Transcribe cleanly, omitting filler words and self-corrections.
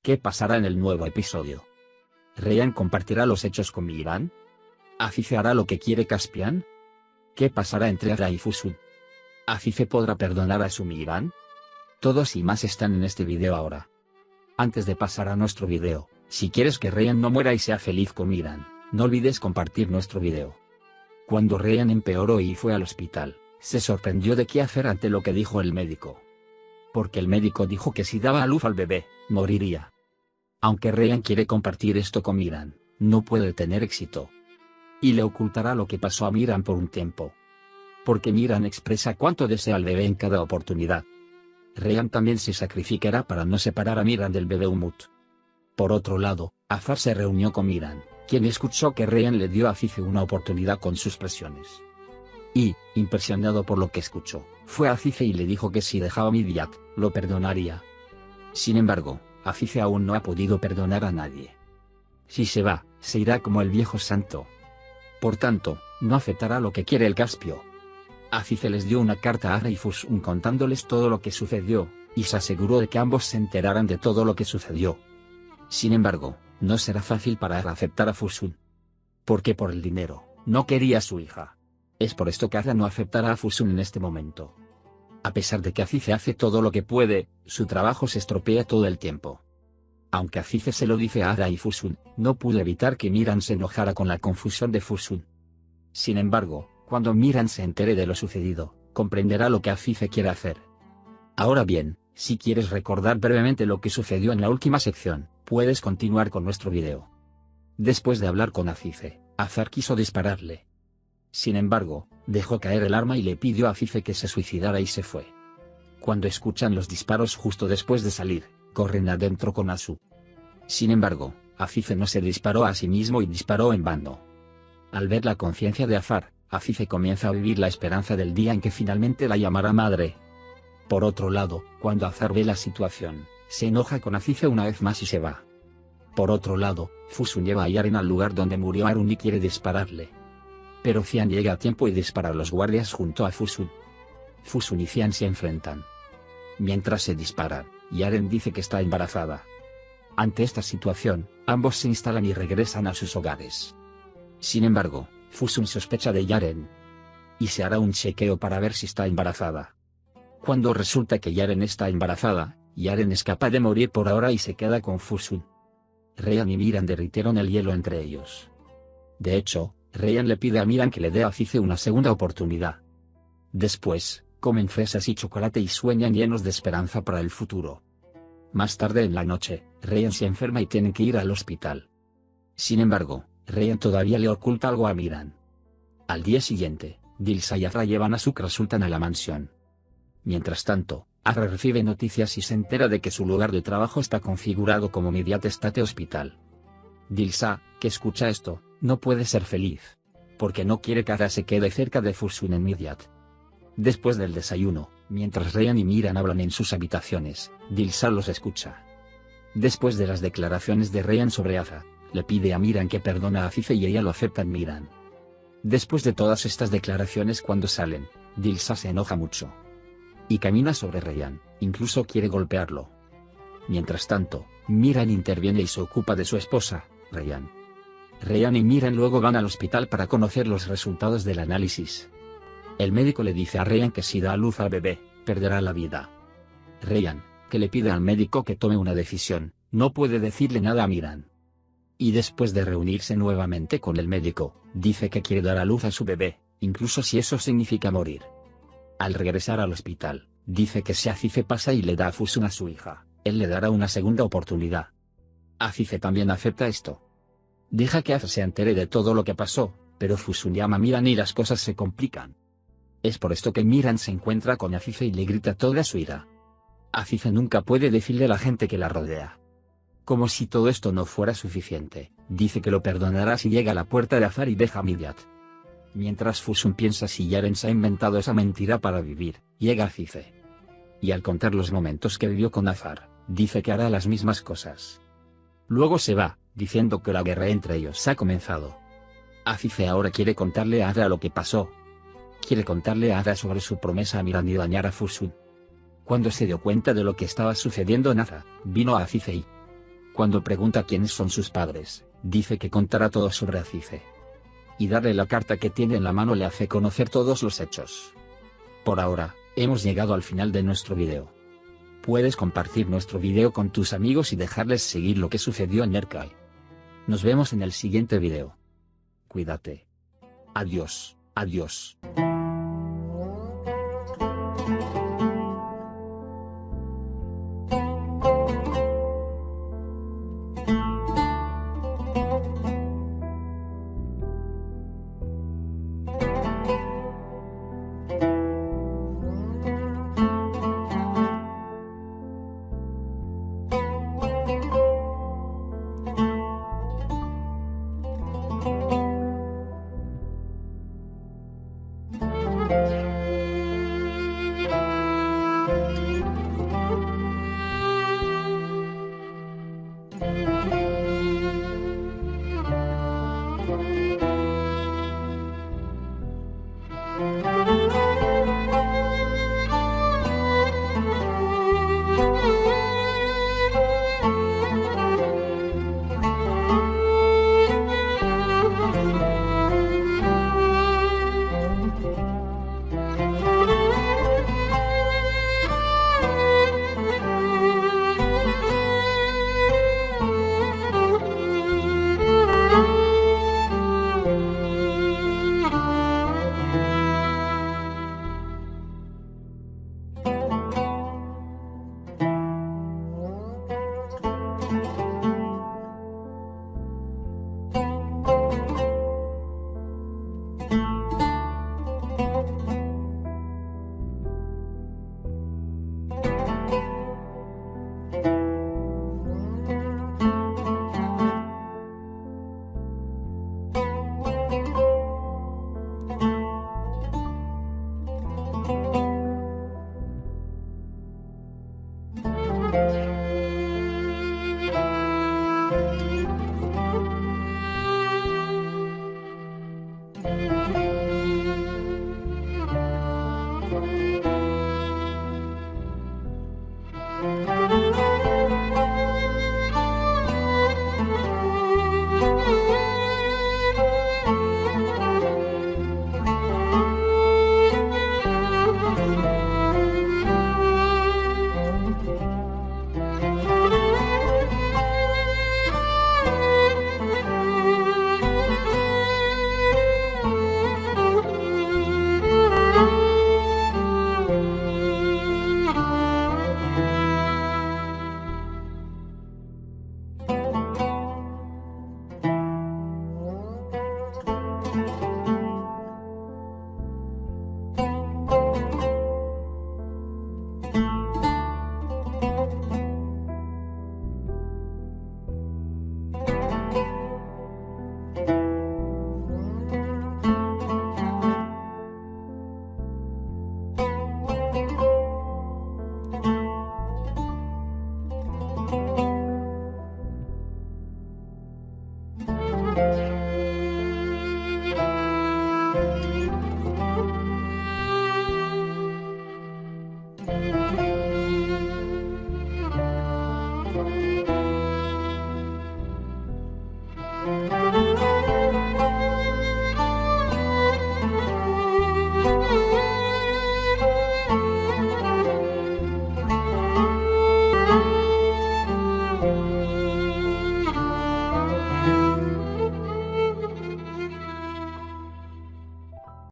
¿Qué pasará en el nuevo episodio? ¿Ryan compartirá los hechos con Miran? ¿Afife hará lo que quiere Caspian? ¿Qué pasará entre Ada y Fusun? ¿Afife podrá perdonar a su Miran? Todos y más están en este video ahora. Antes de pasar a nuestro video, si quieres que Ryan no muera y sea feliz con Miran, no olvides compartir nuestro video. Cuando Ryan empeoró y fue al hospital, se sorprendió de qué hacer ante lo que dijo el médico. Porque el médico dijo que si daba a luz al bebé, moriría. Aunque Ryan quiere compartir esto con Miran, no puede tener éxito. Y le ocultará lo que pasó a Miran por un tiempo. Porque Miran expresa cuánto desea al bebé en cada oportunidad. Ryan también se sacrificará para no separar a Miran del bebé Umut. Por otro lado, Azar se reunió con Miran, quien escuchó que Ryan le dio a Afife una oportunidad con sus presiones. Y, impresionado por lo que escuchó, fue a Afife y le dijo que si dejaba a Midyat, lo perdonaría. Sin embargo, Afife aún no ha podido perdonar a nadie. Si se va, se irá como el viejo santo. Por tanto, no aceptará lo que quiere el Caspio. Afife les dio una carta a Ada y Fusun contándoles todo lo que sucedió, y se aseguró de que ambos se enteraran de todo lo que sucedió. Sin embargo, no será fácil para Ada aceptar a Fusun. Porque por el dinero, no quería a su hija. Es por esto que Ada no aceptará a Fusun en este momento. A pesar de que Afife hace todo lo que puede, su trabajo se estropea todo el tiempo. Aunque Afife se lo dice a Ada y Fusun, no pudo evitar que Miran se enojara con la confusión de Fusun. Sin embargo, cuando Miran se entere de lo sucedido, comprenderá lo que Afife quiere hacer. Ahora bien, si quieres recordar brevemente lo que sucedió en la última sección, puedes continuar con nuestro video. Después de hablar con Afife, Azar quiso dispararle. Sin embargo, dejó caer el arma y le pidió a Afife que se suicidara y se fue. Cuando escuchan los disparos justo después de salir, corren adentro con Asu. Sin embargo, Afife no se disparó a sí mismo y disparó en vano. Al ver la conciencia de Azar, Afife comienza a vivir la esperanza del día en que finalmente la llamará madre. Por otro lado, cuando Azar ve la situación, se enoja con Afife una vez más y se va. Por otro lado, Fusun lleva a Yaren al lugar donde murió Arun y quiere dispararle. Pero Cian llega a tiempo y dispara a los guardias junto a Fusun. Fusun y Cian se enfrentan. Mientras se disparan, Yaren dice que está embarazada. Ante esta situación, ambos se instalan y regresan a sus hogares. Sin embargo, Fusun sospecha de Yaren. Y se hará un chequeo para ver si está embarazada. Cuando resulta que Yaren está embarazada, Yaren es capaz de morir por ahora y se queda con Fusun. Ryan y Miran derritieron el hielo entre ellos. De hecho, Ryan le pide a Miran que le dé a Afife una segunda oportunidad. Después, comen fresas y chocolate y sueñan llenos de esperanza para el futuro. Más tarde en la noche, Ryan se enferma y tienen que ir al hospital. Sin embargo, Ryan todavía le oculta algo a Miran. Al día siguiente, Dilsa y Azra llevan a Sukra Sultan a la mansión. Mientras tanto, Azra recibe noticias y se entera de que su lugar de trabajo está configurado como Midyat State Hospital. Dilsa, que escucha esto, no puede ser feliz. Porque no quiere que Ada se quede cerca de Fusun en Midyat. Después del desayuno, mientras Ryan y Miran hablan en sus habitaciones, Dilsa los escucha. Después de las declaraciones de Ryan sobre Azra, le pide a Miran que perdona a Afife y ella lo acepta en Miran. Después de todas estas declaraciones cuando salen, Dilsa se enoja mucho. Y camina sobre Ryan, incluso quiere golpearlo. Mientras tanto, Miran interviene y se ocupa de su esposa, Ryan. Ryan y Miran luego van al hospital para conocer los resultados del análisis. El médico le dice a Ryan que si da a luz al bebé, perderá la vida. Ryan, que le pide al médico que tome una decisión, no puede decirle nada a Miran. Y después de reunirse nuevamente con el médico, dice que quiere dar a luz a su bebé, incluso si eso significa morir. Al regresar al hospital, dice que si Afife pasa y le da a Fusun a su hija, él le dará una segunda oportunidad. Afife también acepta esto. Deja que Azra se entere de todo lo que pasó, pero Fusun llama a Miran y las cosas se complican. Es por esto que Miran se encuentra con Afife y le grita toda su ira. Afife nunca puede decirle a la gente que la rodea. Como si todo esto no fuera suficiente, dice que lo perdonará si llega a la puerta de Azar y deja a Midyat. Mientras Fusun piensa si Yaren se ha inventado esa mentira para vivir, llega Afife. Y al contar los momentos que vivió con Azar, dice que hará las mismas cosas. Luego se va, diciendo que la guerra entre ellos ha comenzado. Afife ahora quiere contarle a Ada lo que pasó. Quiere contarle a Ada sobre su promesa a Miran y dañar a Fusun. Cuando se dio cuenta de lo que estaba sucediendo en Ada, vino a Afife y Cuando pregunta quiénes son sus padres, dice que contará todo sobre Azife. Y darle la carta que tiene en la mano le hace conocer todos los hechos. Por ahora, hemos llegado al final de nuestro video. Puedes compartir nuestro video con tus amigos y dejarles seguir lo que sucedió en Nerkai. Nos vemos en el siguiente video. Cuídate. Adiós, adiós.